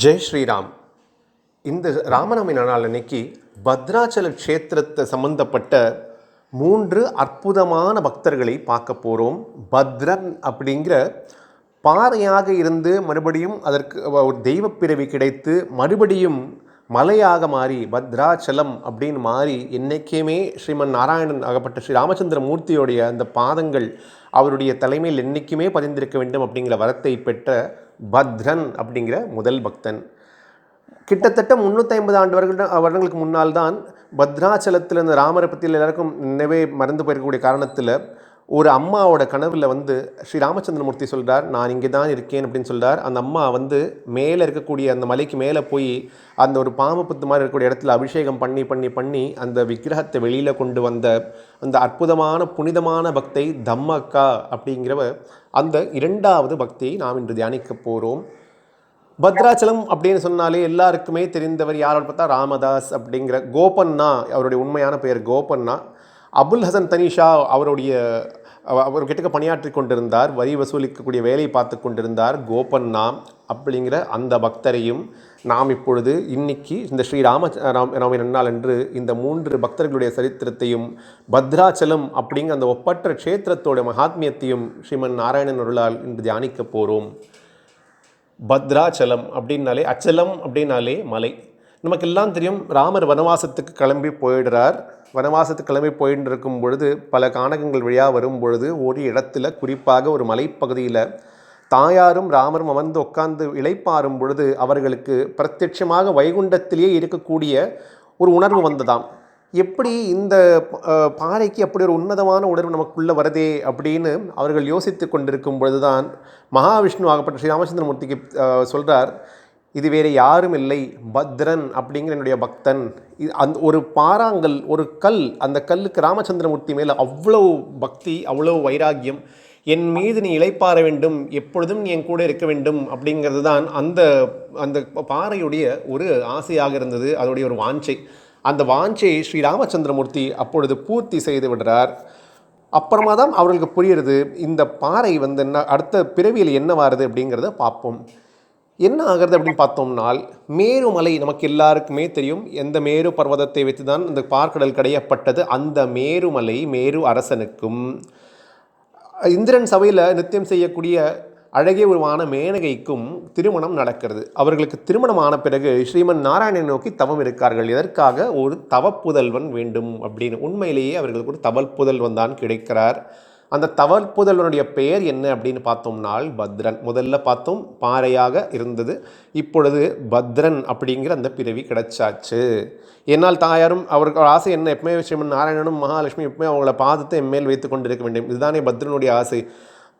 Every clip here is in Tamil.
ஜெய் ஸ்ரீராம். இந்த ராமநவமி நாள் அன்னைக்கு பத்ராச்சல க்ஷேத்திரத்தை சம்பந்தப்பட்ட 3 அற்புதமான பக்தர்களை பார்க்க போகிறோம். பத்ரன் அப்படிங்கிற பாறையாக இருந்து மறுபடியும் அதற்கு ஒரு தெய்வப்பிறவி கிடைத்து மறுபடியும் மலையாக மாறி பத்ராச்சலம் அப்படின்னு மாறி என்றைக்குமே ஸ்ரீமன் நாராயணன் ஆகப்பட்ட ஸ்ரீ ராமச்சந்திர மூர்த்தியோடைய அந்த பாதங்கள் அவருடைய தலைமையில் என்றைக்குமே பதிந்திருக்க வேண்டும் அப்படிங்கிற வரத்தை பெற்ற பத்ரன் அப்படிங்கிற முதல் பக்தன். கிட்டத்தட்ட 350 வருடங்களுக்கு முன்னால் தான் பத்ராச்சலத்தில் இந்த ராமரை பற்றியில் எல்லாருக்கும் நினைவே மறந்து போயிருக்கக்கூடிய காரணத்தில் ஒரு அம்மாவோட கனவில் ஸ்ரீ ராமச்சந்திரமூர்த்தி சொல்கிறார், நான் இங்கே தான் இருக்கேன் அப்படின்னு சொல்கிறார். அந்த அம்மா மேலே இருக்கக்கூடிய அந்த மலைக்கு மேலே போய் அந்த ஒரு பாம்பு புத்து மாதிரி இருக்கக்கூடிய இடத்துல அபிஷேகம் பண்ணி பண்ணி பண்ணி அந்த விக்கிரகத்தை வெளியில் கொண்டு வந்த அந்த அற்புதமான புனிதமான பக்தை தம்மக்கா அப்படிங்கிறவ அந்த 2வது பக்தியை நாம் இன்று தியானிக்க போகிறோம். பத்ராச்சலம் அப்படின்னு சொன்னாலே எல்லாருக்குமே தெரிந்தவர் யாரோட பார்த்தா ராமதாஸ் அப்படிங்கிற கோபண்ணா, அவருடைய உண்மையான பெயர் கோபண்ணா. அபுல் ஹசன் தனிஷா அவர் கிட்டக்க பணியாற்றி கொண்டிருந்தார், வரி வசூலிக்கக்கூடிய வேலையை பார்த்து கொண்டிருந்தார். கோபண்ணா அப்படிங்கிற அந்த பக்தரையும் நாம் இப்பொழுது இன்னைக்கு இந்த ஸ்ரீ ராமநவமி நன்னாள் என்று இந்த 3 பக்தர்களுடைய சரித்திரத்தையும் பத்ராச்சலம் அப்படிங்கிற அந்த ஒப்பற்ற க்ஷேத்திரத்தோட மகாத்மியத்தையும் ஸ்ரீமன் நாராயணன் அருளால் இன்று தியானிக்க போகிறோம். பத்ராச்சலம் அப்படின்னாலே, அச்சலம் அப்படின்னாலே மலை. நமக்கெல்லாம் தெரியும், ராமர் வனவாசத்துக்கு கிளம்பி போயிடுறார். வனவாசத்துக்கு கிளம்பி போயிட்டு இருக்கும் பொழுது பல கானகங்கள் வழியாக வரும் பொழுது ஒரு இடத்துல, குறிப்பாக ஒரு மலைப்பகுதியில் தாயாரும் ராமரும் உட்கார்ந்து இளைப்பாறும் பொழுது அவர்களுக்கு பிரத்யட்சமாக வைகுண்டத்திலேயே இருக்கக்கூடிய ஒரு உணர்வு வந்ததாம். எப்படி இந்த பாறைக்கு அப்படி ஒரு உன்னதமான உணர்வு நமக்குள்ளே வருதே அப்படின்னு அவர்கள் யோசித்து கொண்டிருக்கும் பொழுதுதான் மகாவிஷ்ணு ஆகப்பட்ட ஸ்ரீ ராமச்சந்திரமூர்த்திக்கு சொல்கிறார், இது வேறு யாரும் இல்லை, பத்ரன் அப்படிங்கிற என்னுடைய பக்தன். அந்த ஒரு பாறாங்கல், ஒரு கல், அந்த கல்லுக்கு ராமச்சந்திரமூர்த்தி மேலே அவ்வளோ பக்தி, அவ்வளோ வைராக்கியம். என் மீது நீ இளைப்பாற வேண்டும், எப்பொழுதும் நீ என் கூட இருக்க வேண்டும் அப்படிங்கிறது தான் அந்த அந்த பாறையுடைய ஒரு ஆசையாக இருந்தது, அதோடைய ஒரு வாஞ்சை. அந்த வாஞ்சையை ஸ்ரீ ராமச்சந்திரமூர்த்தி அப்பொழுது பூர்த்தி செய்து விடுறார். அப்புறமா தான் அவர்களுக்கு புரியுறது, இந்த பாறை என்ன அடுத்த பிறவியில் என்ன வாருது அப்படிங்கிறத பார்ப்போம். என்ன ஆகிறது அப்படின்னு பார்த்தோம்னால், மேருமலை நமக்கு எல்லாருக்குமே தெரியும். எந்த மேரு பர்வதத்தை வைத்து தான் இந்த பார்க்கடல் கடையப்பட்டது. அந்த மேருமலை மேரு அரசனுக்கும் இந்திரன் சபையில் நித்தியம் செய்யக்கூடிய அழகிய உருவான மேனகைக்கும் திருமணம் நடக்கிறது. அவர்களுக்கு திருமணமான பிறகு ஸ்ரீமன் நாராயணனை நோக்கி தவம் இருக்கார்கள். எதற்காக? ஒரு தவப்புதல்வன் வேண்டும் அப்படின்னு. உண்மையிலேயே அவர்களுக்கு ஒரு தவப்புதல்வன் தான் கிடைக்கிறார். அந்த தவப்புதல்வனுடைய பெயர் என்ன அப்படின்னு பார்த்தோம்னால் பத்ரன். முதல்ல பார்த்தோம் பாறையாக இருந்தது, இப்பொழுது பத்ரன் அப்படிங்கிற அந்த பிறவி கிடைச்சாச்சு. என்னால் தாயாரும் அவருக்கு ஆசை என்ன, எப்பவுமே ஸ்ரீமன் நாராயணனும் மகாலட்சுமி எப்பவுமே அவங்கள பாதத்தை எம்மேல் வைத்து கொண்டிருக்க வேண்டும். இதுதானே பத்ரனுடைய ஆசை.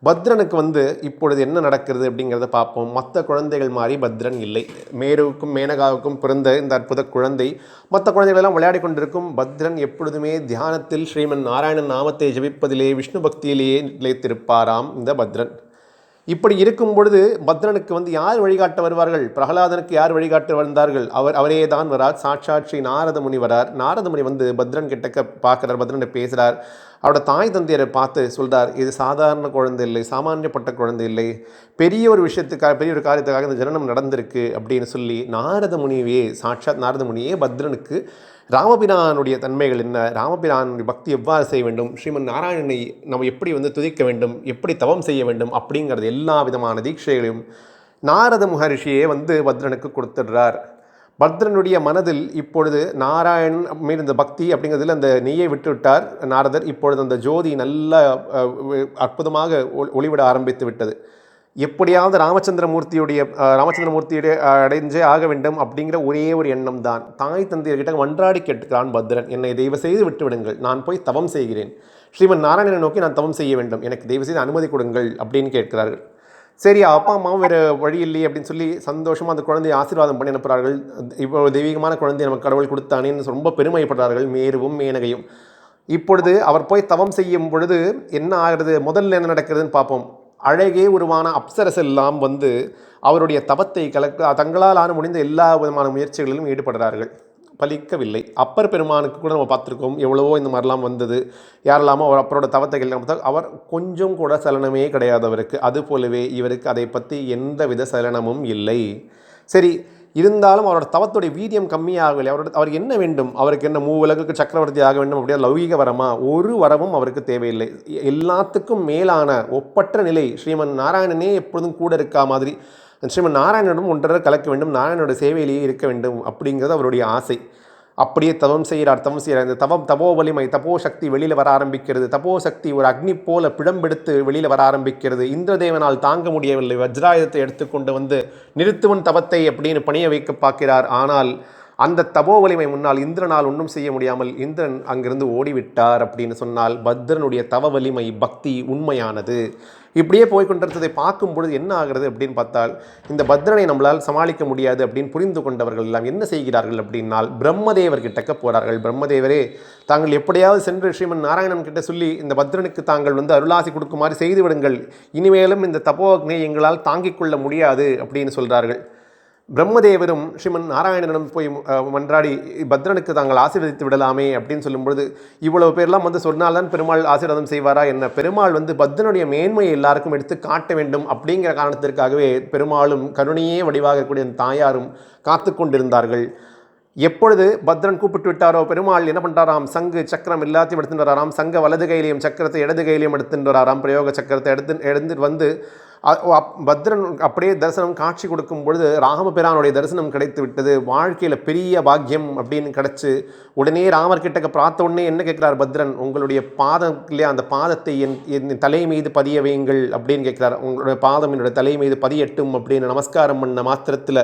பத்ரனுக்கு இப்பொழுது என்ன நடக்கிறது அப்படிங்கிறத பார்ப்போம். மற்ற குழந்தைகள் மாதிரி பத்ரன் இல்லை. மேருவுக்கும் மேனகாவுக்கும் பிறந்த இந்த அற்புத குழந்தை மற்ற குழந்தைகளெல்லாம் விளையாடி கொண்டிருக்கும். பத்ரன் எப்பொழுதுமே தியானத்தில் ஸ்ரீமன் நாராயணன் நாமத்தை ஜபிப்பதிலே, விஷ்ணு பக்தியிலேயே நிலைத்திருப்பாராம் இந்த பத்ரன். இப்படி இருக்கும் பொழுது பத்ரனுக்கு யார் வழிகாட்ட வருவார்கள்? பிரகலாதனுக்கு யார் வழிகாட்ட வந்தார்கள்? அவரே தான் வரார். சாட்சாத் ஸ்ரீ நாரத முனி வரார். நாரத முனி பத்ரன் கிட்டக்க பார்க்குறார், பத்ரனை பேசுகிறார். அவரோட தாய் தந்தையரை பார்த்து சொல்கிறார், இது சாதாரண குழந்தை இல்லை, சாமானியப்பட்ட குழந்தை இல்லை, பெரிய ஒரு விஷயத்துக்காக, பெரிய ஒரு காரியத்துக்காக இந்த ஜனனம் நடந்திருக்கு அப்படின்னு சொல்லி நாரத முனியே, சாட்சாத் நாரத முனியே பத்ரனுக்கு ராமபிரானுடைய தன்மைகள் என்ன, ராமபிரானுடைய பக்தி எவ்வாறு செய்ய வேண்டும், ஸ்ரீமன் நாராயணனை நம்ம எப்படி துதிக்க வேண்டும், எப்படி தவம் செய்ய வேண்டும் அப்படிங்கிறது எல்லா விதமான தீட்சைகளையும் நாரத மகரிஷியே பத்ரனுக்கு கொடுத்துடுறார். பத்ரனுடைய மனதில் இப்பொழுது நாராயணன் மீது இந்த பக்தி அப்படிங்கிறதுல அந்த நெய்யை விட்டுவிட்டார் நாரதர். இப்பொழுது அந்த ஜோதி நல்ல அற்புதமாக ஒளிவிட ஆரம்பித்து விட்டது. எப்படியாவது ராமச்சந்திரமூர்த்தியுடைய அடைஞ்சே ஆக வேண்டும் அப்படிங்கிற ஒரே ஒரு எண்ணம் தான். தாய் தந்தையர்கிட்ட மன்றாடி கேட்டுக்கிறான் பத்ரன், என்னை தெய்வ செய்து விட்டு விடுங்கள், நான் போய் தவம் செய்கிறேன், ஸ்ரீமன் நாராயணனை நோக்கி நான் தவம் செய்ய வேண்டும், எனக்கு தெய்வ செய்து அனுமதி கொடுங்கள் அப்படின்னு கேட்கிறார்கள். சரி, அப்பா அம்மாவும் வேறு வழி இல்லையே அப்படின்னு சொல்லி சந்தோஷமாக அந்த குழந்தையை ஆசீர்வாதம் பண்ணி அனுப்புகிறார்கள். இப்போ தெய்வீகமான குழந்தையை நமக்கு கடவுள் கொடுத்தானேன்னு ரொம்ப பெருமைப்படுறார்கள் மேருவும் மேனகையும். இப்பொழுது அவர் போய் தவம் செய்யும் பொழுது என்ன ஆகிறது, முதல்ல என்ன நடக்கிறதுன்னு பார்ப்போம். அழகே உருவான அப்சரஸ் எல்லாம் அவருடைய தவத்தை தங்களால் ஆன முடிந்த எல்லா விதமான முயற்சிகளிலும் ஈடுபடுறார்கள். பலிக்கவில்லை. அப்பர் பெருமானுக்கு கூட நம்ம பார்த்துருக்கோம், எவ்வளவோ இந்த மாதிரிலாம் வந்தது. யாரெல்லாமோ அவர் அப்பரோட தவத்தைகள் நம்ம அவர் கொஞ்சம் கூட சலனமே கிடையாது அவருக்கு. அது போலவே இவருக்கு அதை பற்றி எந்த வித சலனமும் இல்லை. சரி, இருந்தாலும் அவரோட தவத்துடைய வீரியம் கம்மியாகவில்லை. அவருக்கு என்ன வேண்டும்? அவருக்கு என்ன மூவுலகுக்கு சக்கரவர்த்தி ஆக வேண்டும் அப்படியே லௌகிக வரமா? ஒரு வரமும் அவருக்கு தேவையில்லை. எல்லாத்துக்கும் மேலான ஒப்பற்ற நிலை ஸ்ரீமன் நாராயணனே எப்பொழுதும் கூட இருக்கா மாதிரி ஸ்ரீமன் நாராயணனும் ஒன்றரை கலக்க வேண்டும், நாராயணனோட சேவையிலேயே இருக்க வேண்டும் அப்படிங்கிறது அவருடைய ஆசை. அப்படியே தவம் செய்கிறார். இந்த தபோ வலிமை, தபோ சக்தி வெளியில் வர ஆரம்பிக்கிறது. தபோ சக்தி ஒரு அக்னி போல பிழம்பெடுத்து வெளியில் வர ஆரம்பிக்கிறது. இந்திரதேவனால் தாங்க முடியவில்லை. வஜ்ராயுதத்தை எடுத்துக்கொண்டு வந்து நிறுத்துவன் தவத்தை அப்படின்னு பணிய வைக்க பார்க்கிறார். ஆனால் அந்த தபோ வலிமை முன்னால் இந்திரனால் ஒன்றும் செய்ய முடியாமல் இந்திரன் அங்கிருந்து ஓடிவிட்டார் அப்படின்னு சொன்னால் பத்ரனுடைய தவ வலிமை பக்தி உண்மையானது. இப்படியே போய்கொண்டிருந்ததை பார்க்கும் பொழுது என்ன ஆகிறது அப்படின்னு பார்த்தால், இந்த பத்ரனை நம்மளால் சமாளிக்க முடியாது அப்படின்னு புரிந்து கொண்டவர்கள் எல்லாம் என்ன செய்கிறார்கள் அப்படின்னால் பிரம்மதேவர்கிட்டக்க போகிறார்கள். பிரம்மதேவரே, தாங்கள் எப்படியாவது சென்று ஸ்ரீமன் நாராயணன் கிட்ட சொல்லி இந்த பத்ரனுக்கு தாங்கள் வந்து அருளாசி கொடுக்குமாறு செய்து விடுங்கள், இனிமேலும் இந்த தபோ அக்னியை எங்களால் தாங்கிக் கொள்ள முடியாது அப்படின்னு சொல்கிறார்கள். பிரம்மதேவரும் ஸ்ரீமன் நாராயணனிடம் போய் மன்றாடி பத்ரனுக்கு தாங்கள் ஆசீர்வதித்து விடலாமே அப்படின்னு சொல்லும்பொழுது, இவ்வளவு பேர்லாம் வந்து சொன்னால்தான் பெருமாள் ஆசீர்வாதம் செய்வாரா என்ன? பெருமாள் வந்து பத்ரனுடைய மேன்மையை எல்லாருக்கும் எடுத்து காட்ட வேண்டும் அப்படிங்கிற காரணத்திற்காகவே பெருமாளும் கருணையே வடிவாக இருக்கக்கூடிய தாயாரும் காத்து கொண்டிருந்தார்கள். எப்பொழுது பத்ரன் கூப்பிட்டு விட்டாரோ பெருமாள் என்ன பண்ணுறாராம், சங்கு சக்கரம் எல்லாத்தையும் எடுத்துட்டு வராராம். சங்க வலது கையிலையும் சக்கரத்தை இடது கையிலையும் எடுத்துட்டு வராராம். பிரயோக சக்கரத்தை எடுத்துட்டு வந்து பத்ரன் அப்படியே தரிசனம் காட்சி கொடுக்கும் பொழுது ராமபிரானுடைய தரிசனம் கிடைத்து விட்டது. வாழ்க்கையில் பெரிய பாக்கியம் அப்படின்னு கிடச்சி உடனே ராமர்கிட்ட பார்த்த உடனே என்ன கேட்குறார் பத்ரன், உங்களுடைய பாதம் இல்லையா, அந்த பாதத்தை என் தலை மீது பதிய வையுங்கள் அப்படின்னு கேட்குறார். உங்களுடைய பாதம் என்னுடைய தலை மீது பதியட்டும் அப்படின்னு நமஸ்காரம் பண்ண மாத்திரத்தில்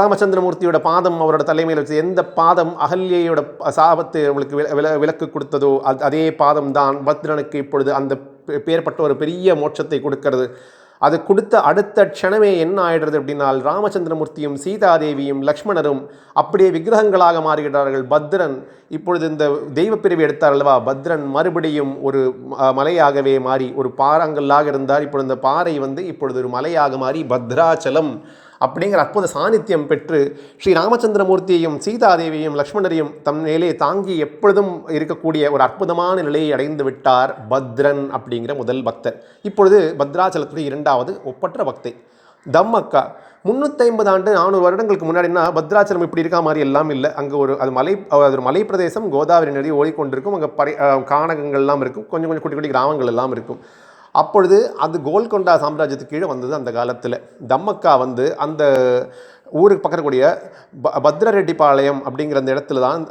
ராமச்சந்திரமூர்த்தியோட பாதம் அவரோட தலைமையில் வச்சு, எந்த பாதம் அகல்யையோட சாபத்தை அவளுக்கு விலக்கு கொடுத்ததோ அதே பாதம் தான் பத்ரனுக்கு இப்பொழுது அந்த பேர்பட்ட ஒரு பெரிய மோட்சத்தை கொடுக்கிறது. அது கொடுத்த அடுத்த க்ஷணமே என்ன ஆயிடுறது அப்படின்னால், ராமச்சந்திரமூர்த்தியும் சீதாதேவியும் லக்ஷ்மணரும் அப்படியே விக்கிரகங்களாக மாறுகிறார்கள். பத்ரன் இப்பொழுது இந்த தெய்வ பிரிவு எடுத்தார் அல்லவா, பத்ரன் மறுபடியும் ஒரு மலையாகவே மாறி ஒரு பாறாங்கல்லாக இருந்தார். இப்பொழுது இந்த பாறை வந்து இப்பொழுது ஒரு மலையாக மாறி பத்ராச்சலம் அப்படிங்கிற அற்புத சாநித்தியம் பெற்று ஸ்ரீ ராமச்சந்திரமூர்த்தியையும் சீதாதேவியையும் லக்ஷ்மணரையும் தம் மேலே தாங்கி எப்பொழுதும் இருக்கக்கூடிய ஒரு அற்புதமான நிலையை அடைந்து விட்டார் பத்ரன் அப்படிங்கிற முதல் பக்தர். இப்பொழுது பத்ராச்சலத்துடைய இரண்டாவது ஒப்பற்ற பக்தை தம்மக்கா. 350 ஆண்டு 400 வருடங்களுக்கு முன்னாடினா பத்ராச்சலம் இப்படி இருக்கா மாதிரி எல்லாம் இல்லை. அங்கே அது ஒரு மலை பிரதேசம், கோதாவரி நதி ஓடிக்கொண்டிருக்கும். அங்கே கானகங்கள்லாம் இருக்கும், கொஞ்சம் கொஞ்சம் குட்டி குட்டி கிராமங்கள் எல்லாம் இருக்கும். அப்பொழுது அது கோல்கொண்டா சாம்ராஜ்யத்துக்கு கீழே வந்தது. அந்த காலத்தில் தம்மக்கா வந்து அந்த ஊருக்கு பக்கக்கூடிய பத்ரரெட்டிப்பாளையம் அப்படிங்கிற அந்த இடத்துல தான்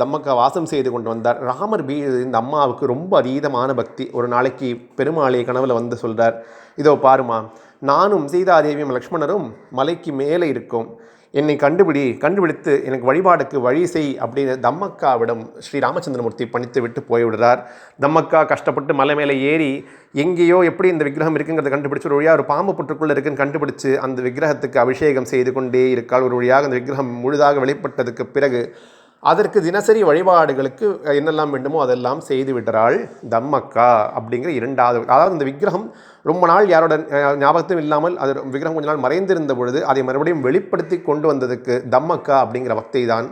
தம்மக்கா வாசம் செய்து கொண்டு வந்தார். ராமர் இந்த அம்மாவுக்கு ரொம்ப அதீதமான பக்தி. ஒரு நாளைக்கு பெருமாளை கனவுல வந்து சொல்கிறார், இதோ பாருமா, நானும் சீதாதேவியும் லக்ஷ்மணரும் மலைக்கு மேலே இருக்கோம், என்னை கண்டுபிடித்து எனக்கு வழிபாடுக்கு வழி செய் அப்படின்னு தம்மக்காவிடம் ஸ்ரீ ராமச்சந்திரமூர்த்தி பணித்து விட்டு போய்விடுறார். தம்மக்கா கஷ்டப்பட்டு மலை மேலே ஏறி எங்கேயோ எப்படி இந்த விக்கிரகம் இருக்குங்கிறத கண்டுபிடிச்சு ஒரு வழியாக ஒரு பாம்பு புற்றுக்குள்ளே இருக்குன்னு கண்டுபிடிச்சு அந்த விக்கிரகத்துக்கு அபிஷேகம் செய்து கொண்டே இருக்காள். ஒரு வழியாக அந்த விக்கிரகம் முழுதாக வெளிப்பட்டதுக்கு பிறகு அதற்கு தினசரி வழிபாடுகளுக்கு என்னெல்லாம் வேண்டுமோ அதெல்லாம் செய்து விடுறாள் தம்மக்கா அப்படிங்கிற இரண்டாவது. அதாவது இந்த விக்கிரகம் ரொம்ப நாள் யாரோட ஞாபகத்தும் இல்லாமல் அது விக்கிரகம் கொஞ்ச நாள் மறைந்திருந்த பொழுது அதை மறுபடியும் வெளிப்படுத்தி கொண்டு வந்ததுக்கு தம்மக்கா அப்படிங்கிற பக்தை தான்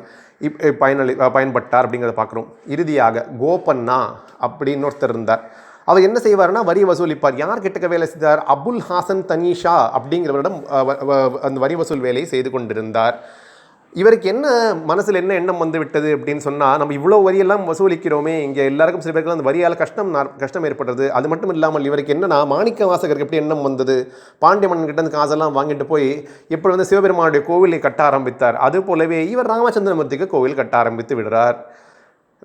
பயன்பட்டார் அப்படிங்கிறத பார்க்குறோம். இறுதியாக கோபண்ணா அப்படின்னு ஒருத்தர் இருந்தார். அவர் என்ன செய்வார்னா வரி வசூலிப்பார். யார் கிட்டக்க வேலை செய்தார்? அபுல் ஹாசன் தனீஷா அப்படிங்கிறவரிடம் அந்த வரி வசூல் வேலையை செய்து கொண்டிருந்தார். இவருக்கு என்ன மனசில் என்ன எண்ணம் வந்து விட்டது அப்படின்னு சொன்னால், நம்ம இவ்வளோ வரியெல்லாம் வசூலிக்கிறோமே, இங்கே எல்லாருக்கும் சில பேருக்கு அந்த வரியால் கஷ்டம் ஏற்படுறது. அது மட்டும் இல்லாமல் இவருக்கு என்னன்னா மாணிக்க வாசகருக்கு எப்படி எண்ணம் வந்தது, பாண்டிய மன்னன் கிட்ட அந்த காசெல்லாம் வாங்கிட்டு போய் எப்படி வந்து சிவபெருமானுடைய கோவிலை கட்ட ஆரம்பித்தார். அது போலவே இவர் ராமச்சந்திரமூர்த்திக்கு கோவில் கட்ட ஆரம்பித்து விடுறார்.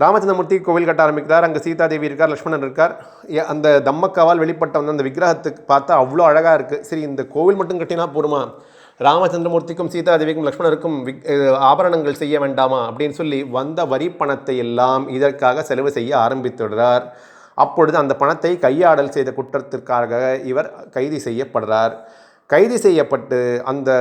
ராமச்சந்திரமூர்த்தி கோவில் கட்ட ஆரம்பிக்கிறார். அங்கே சீதாதேவி இருக்கார், லக்ஷ்மணன் இருக்கார். அந்த தம்மக்காவால் வெளிப்பட்ட வந்து அந்த விக்கிரகத்துக்கு பார்த்தா அவ்வளோ அழகாக இருக்குது. சரி, இந்த கோவில் மட்டும் கட்டினா போருமா, ராமச்சந்திரமூர்த்திக்கும் சீதாதேவிக்கும் லக்ஷ்மணருக்கும் ஆபரணங்கள் செய்ய வேண்டாமா அப்படின்னு சொல்லி வந்த வரி பணத்தை எல்லாம் இதற்காக செலவு செய்ய ஆரம்பித்துடுறார். அப்பொழுது அந்த பணத்தை கையாடல் செய்த குற்றத்திற்காக இவர் கைது செய்யப்படுறார். கைது செய்யப்பட்டு அந்த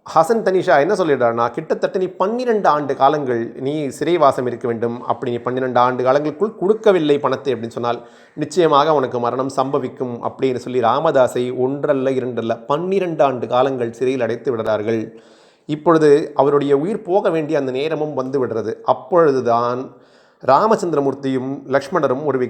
ஹசன் தனிஷா என்ன சொல்லிடுறாருன்னா, கிட்டத்தட்ட நீ 12 ஆண்டு காலங்கள் நீ சிறைவாசம் இருக்க வேண்டும். அப்படி நீ 12 ஆண்டு காலங்களுக்குள் கொடுக்கவில்லை பணத்தை அப்படின்னு சொன்னால் நிச்சயமாக உனக்கு மரணம் சம்பவிக்கும் அப்படின்னு சொல்லி ராமதாஸை 1 அல்ல 2 அல்ல 12 ஆண்டு காலங்கள் சிறையில் அடைத்து விடுறார்கள். இப்பொழுது அவருடைய உயிர் போக வேண்டிய அந்த நேரமும் வந்து விடுறது. அப்பொழுதுதான் ராமச்சந்திரமூர்த்தியும் லக்ஷ்மணரும் ஒரு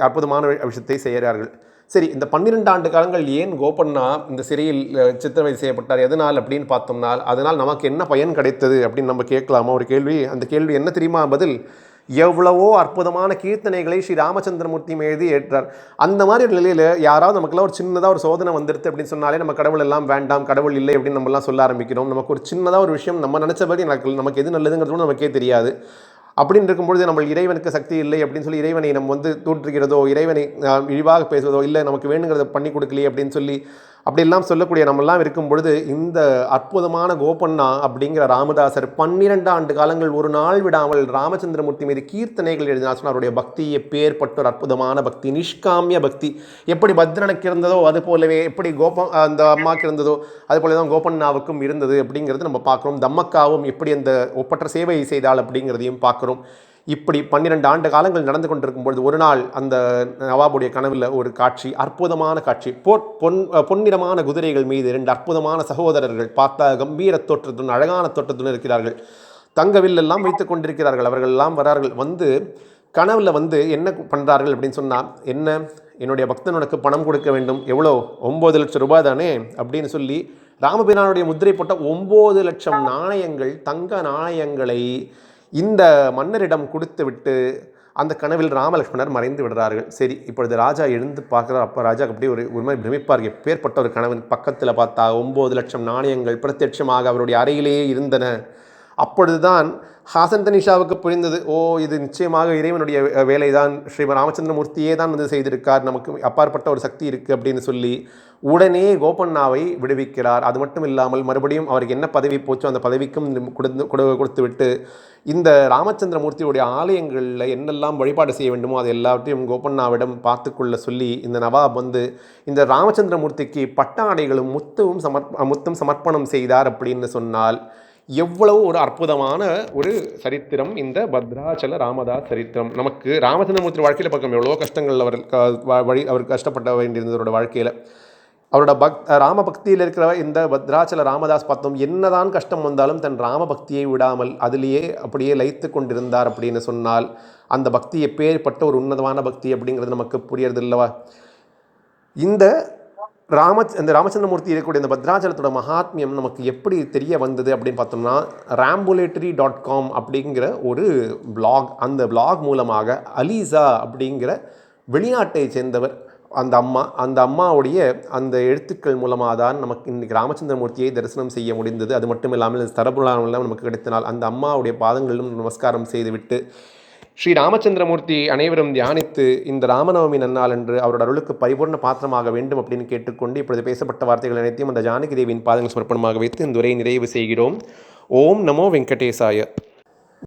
அற்புதமான விஷயத்தை செய்கிறார்கள். சரி, இந்த 12 ஆண்டு காலங்கள் ஏன் கோபண்ணா இந்த சிறையில் சித்திரவதை செய்யப்பட்டார், எதனால் அப்படின்னு பார்த்தோம்னா, அதனால் நமக்கு என்ன பயன் கிடைத்தது அப்படின்னு நம்ம கேட்கலாமா ஒரு கேள்வி. அந்த கேள்வி என்ன தெரியுமா பதில்? எவ்வளவோ அற்புதமான கீர்த்தனைகளை ஸ்ரீ ராமச்சந்திரமூர்த்தி எழுதி ஏற்றார். அந்த மாதிரி ஒரு நிலையில் யாராவது நமக்குலாம் ஒரு சின்னதாக ஒரு சோதனை வந்துடுது அப்படின்னு சொன்னாலே நம்ம கடவுள் எல்லாம் வேண்டாம், கடவுள் இல்லை அப்படின்னு நம்மலாம் சொல்ல ஆரம்பிக்கிறோம். நமக்கு ஒரு சின்னதாக ஒரு விஷயம் நம்ம நினச்சபடி நமக்கு எது நல்லதுங்கிறது நமக்கே தெரியாது. அப்படின்னு இருக்கும்பொழுது நம்ம இறைவனுக்கு சக்தி இல்லை அப்படின்னு சொல்லி இறைவனை நம்ம தூற்றுகிறதோ, இறைவனை இழிவாக பேசுவதோ, இல்லை நமக்கு வேணுங்கிறத பண்ணி கொடுக்கலையே அப்படின்னு சொல்லி அப்படியெல்லாம் சொல்லக்கூடிய நம்மெல்லாம் இருக்கும் பொழுது, இந்த அற்புதமான கோபண்ணா அப்படிங்கிற ராமதாசர் 12 ஆண்டு காலங்கள் ஒரு நாள் விடாமல் ராமச்சந்திரமூர்த்தி மீது கீர்த்தனைகள் எழுதினார். சொன்னால் அவருடைய பக்தி எப்பேற்பட்ட ஒரு அற்புதமான பக்தி, நிஷ்காமிய பக்தி. எப்படி பத்ரனுக்கு இருந்ததோ அது போலவே, எப்படி அந்த அம்மாவுக்கு இருந்ததோ அது போல தான் கோபண்ணாவுக்கும் இருந்தது அப்படிங்கிறது நம்ம பார்க்குறோம். தம்மக்காவும் எப்படி அந்த ஒப்பற்ற சேவை செய்தாள் அப்படிங்கிறதையும் பார்க்குறோம். இப்படி 12 ஆண்டு காலங்கள் நடந்து கொண்டிருக்கும்பொழுது ஒரு நாள் அந்த நவாபுடைய கனவில் ஒரு காட்சி, அற்புதமான காட்சி. பொன்னிறமான குதிரைகள் மீது 2 அற்புதமான சகோதரர்கள், பார்த்தா கம்பீர தோற்றத்துடன் அழகான தோற்றத்துடன் இருக்கிறார்கள். தங்கவில் எல்லாம் வைத்துக் கொண்டிருக்கிறார்கள். அவர்கள் எல்லாம் வரார்கள். கனவில் என்ன பண்ணுறார்கள் அப்படின்னு சொன்னால், என்னுடைய பக்தனுக்கு பணம் கொடுக்க வேண்டும். எவ்வளோ? 9 லட்சம் ரூபாய் தானே அப்படின்னு சொல்லி ராமபிரானுடைய முத்திரை போட்ட 9 லட்சம் நாணயங்கள், தங்க நாணயங்களை இந்த மன்னரிடம் கொடுத்து விட்டு அந்த கனவில் ராமலக்ஷ்மணர் மறைந்து விடுறார்கள். சரி, இப்பொழுது ராஜா எழுந்து பார்க்குறார். அப்போ ராஜா அப்படியே ஒரு மாதிரி பிரமிப்பார். எப்பேற்பட்ட ஒரு கனவின். பக்கத்தில் பார்த்தா 9 லட்சம் நாணயங்கள் பிரத்யட்சமாக அவருடைய அறையிலேயே இருந்தன. அப்பொழுதுதான் ஹாசன் தனிஷாவுக்கு புரிந்தது, இது நிச்சயமாக இறைவனுடைய வேலை தான், ஸ்ரீ ராமச்சந்திரமூர்த்தியே தான் செய்திருக்கார், நமக்கு அப்பாற்பட்ட ஒரு சக்தி இருக்குது அப்படின்னு சொல்லி உடனே கோபண்ணாவை விடுவிக்கிறார். அது மட்டும் இல்லாமல் மறுபடியும் அவருக்கு என்ன பதவி போச்சோ அந்த பதவிக்கும் கொடுத்து விட்டு இந்த ராமச்சந்திரமூர்த்தியுடைய ஆலயங்களில் என்னெல்லாம் வழிபாடு செய்ய வேண்டுமோ அது எல்லாவற்றையும் கோபண்ணாவிடம் பார்த்துக்கொள்ள சொல்லி இந்த நவாப் இந்த ராமச்சந்திரமூர்த்திக்கு பட்டாடைகளும் முத்தும் சமர்ப்பணம் செய்தார் அப்படின்னு சொன்னால் எவ்வளவு ஒரு அற்புதமான ஒரு சரித்திரம் இந்த பத்ராச்சல ராமதாஸ் சரித்திரம். நமக்கு ராமச்சந்திரமூர்த்தி வாழ்க்கையில் பார்க்கணும் எவ்வளோ கஷ்டங்கள் அவர் கஷ்டப்பட வேண்டியிருந்தவரோட வாழ்க்கையில். அவரோட ராம பக்தியில் இருக்கிற இந்த பத்ராச்சல ராமதாஸ் பார்த்தோம், என்னதான் கஷ்டம் வந்தாலும் தன் ராம பக்தியை விடாமல் அதிலேயே அப்படியே லயித்து கொண்டிருந்தார் அப்படின்னு சொன்னால் அந்த பக்தி எப்பேற்பட்ட ஒரு உன்னதமான பக்தி அப்படிங்கிறது நமக்கு புரியறது இல்லவா? இந்த ராமச்சந்திரமூர்த்தி இருக்கக்கூடிய இந்த பத்ராச்சலத்தோட மகாத்மியம் நமக்கு எப்படி தெரிய வந்தது அப்படின்னு பார்த்தோம்னா, rambulatory.com அப்படிங்கிற ஒரு பிளாக், அந்த பிளாக் மூலமாக அலீசா அப்படிங்கிற வெளிநாட்டை சேர்ந்தவர் அந்த அம்மாவுடைய அந்த எழுத்துக்கள் மூலமாக தான் நமக்கு இன்றைக்கி ராமச்சந்திரமூர்த்தியை தரிசனம் செய்ய முடிந்தது. அது மட்டும் இல்லாமல் ஸ்தலபுராணம் நமக்கு கிடைத்தனால் அந்த அம்மாவுடைய பாதங்களிலும் நமஸ்காரம் செய்துவிட்டு ஸ்ரீ ராமச்சந்திரமூர்த்தி அனைவரும் தியானித்து இந்த ராமநவமி நன்னாள் என்று அவரோட அருளுக்கு பரிபூர்ண பாத்திரமாக வேண்டும் அப்படின்னு கேட்டுக்கொண்டு இப்பொழுது பேசப்பட்ட வார்த்தைகள் அனைத்தையும் அந்த ஜானகி தேவியின் பாதங்கள் சமர்ப்பணமாக வைத்து இந்த உரையை நிறைவு செய்கிறோம். ஓம் நமோ வெங்கடேசாய.